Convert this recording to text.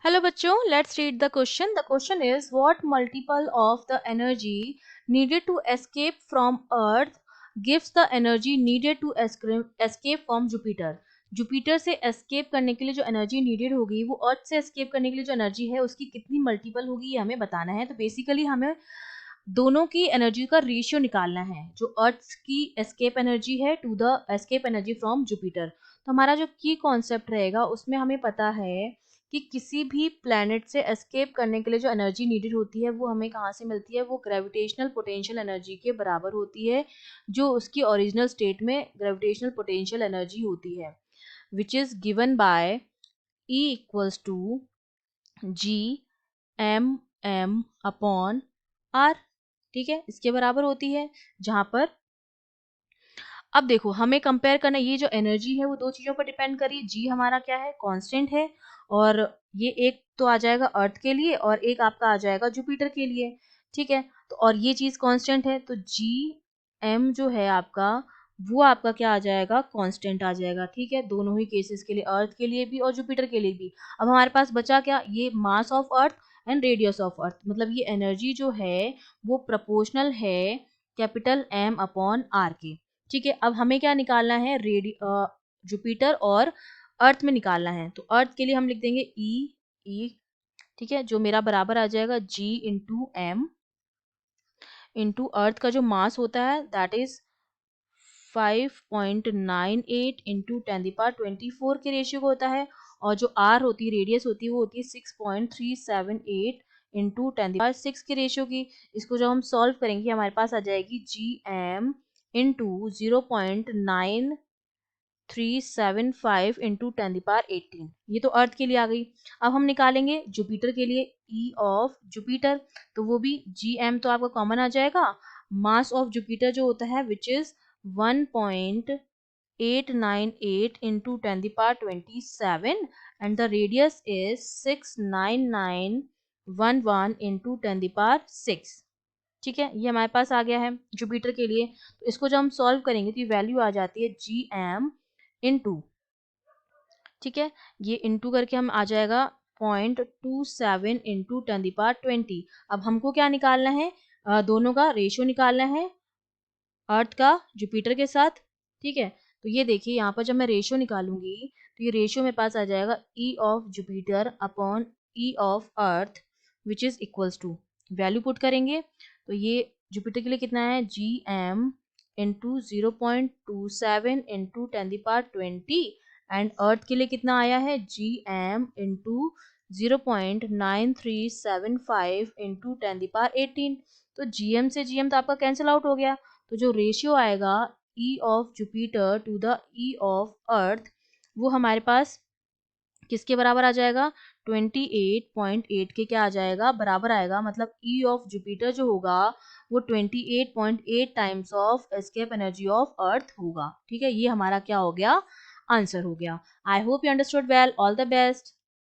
Hello बच्चों, let's read the question. The question is what multiple of the energy needed to escape from Earth gives the energy needed to escape from Jupiter. Jupiter से escape करने के लिए जो energy needed होगी वो अर्थ से escape करने के लिए जो एनर्जी है उसकी कितनी मल्टीपल होगी ये हमें बताना है। तो बेसिकली हमें दोनों की एनर्जी का रेशियो निकालना है, जो अर्थ की एस्केप एनर्जी है to the escape energy from Jupiter. तो हमारा जो की कॉन्सेप्ट रहेगा उसमें हमें पता है कि किसी भी प्लैनेट से एस्केप करने के लिए जो एनर्जी नीडेड होती है वो हमें कहाँ से मिलती है, वो ग्रेविटेशनल पोटेंशियल एनर्जी के बराबर होती है, जो उसकी ओरिजिनल स्टेट में ग्रेविटेशनल पोटेंशियल एनर्जी होती है, which is given by E equals to G M M upon R. ठीक है, इसके बराबर होती है। जहां पर अब देखो हमें कंपेयर करना, ये जो एनर्जी है वो दो चीजों पर डिपेंड करी। जी हमारा क्या है, कांस्टेंट है, और ये एक तो आ जाएगा अर्थ के लिए और एक आपका आ जाएगा जुपिटर के लिए। ठीक है, तो और ये चीज कांस्टेंट है, तो जी एम जो है आपका वो आपका क्या आ जाएगा, कांस्टेंट आ जाएगा। ठीक है, दोनों ही केसेस के लिए, अर्थ के लिए भी और जुपिटर के लिए भी। अब हमारे पास बचा क्या, ये mass of earth and radius of earth, मतलब ये एनर्जी जो है वो प्रोपोर्शनल है कैपिटल एम अपॉन आर के। ठीक है, अब हमें क्या निकालना है, जुपिटर और अर्थ में निकालना है। तो अर्थ के लिए हम लिख देंगे ई, ठीक है, जो मेरा बराबर आ जाएगा जी इंटू एम इंटू अर्थ का जो मास होता है दैट इज 5.98 इंटू 10⁻24 के रेशियो का होता है, और जो आर होती है, रेडियस होती है, वो होती है 6.378 इंटू 10⁻6 के रेशियो की। इसको जब हम सॉल्व करेंगे हमारे पास आ जाएगी जी एम इंटू 0.9375 इंटू 10⁻18। ये तो अर्थ के लिए आ गई। अब हम निकालेंगे जुपिटर के लिए ई ऑफ जुपिटर, तो वो भी जी एम तो आपका कॉमन आ जाएगा। मास ऑफ जुपिटर जो होता है which is 1.898 into 10⁻27 and the radius is 69911 into 10⁻6। ठीक है, ये हमारे पास आ गया है जुपिटर के लिए। तो इसको जब हम सॉल्व करेंगे तो ये वैल्यू आ जाती है जी एम इंटू, ठीक है, ये इंटू करके हम आ जाएगा 0.27 इंटू 10⁻20। अब हमको क्या निकालना है, दोनों का रेशियो निकालना है अर्थ का जुपिटर के साथ। ठीक है, तो ये देखिए यहाँ पर जब मैं रेशियो निकालूंगी तो ये रेशियो मेरे पास आ जाएगा E of Jupiter upon E of earth which is equals to, value put करेंगे तो ये जुपिटर के लिए कितना है, G M into 0.27 into 10⁻20 and earth के लिए कितना आया है, जी एम इंटू 0.9375 इंटू 10⁻18। तो जीएम से जीएम तो आपका कैंसिल आउट हो गया, तो जो रेशियो आएगा E of Jupiter to the E of earth वो हमारे पास किसके बराबर आ जाएगा, 28.8 के क्या आ जाएगा, बराबर आएगा। मतलब ई ऑफ जुपिटर जो होगा वो 28.8 times of escape energy of earth होगा। ठीक है, ये हमारा क्या हो गया, आंसर हो गया। I hope you understood well, all the best.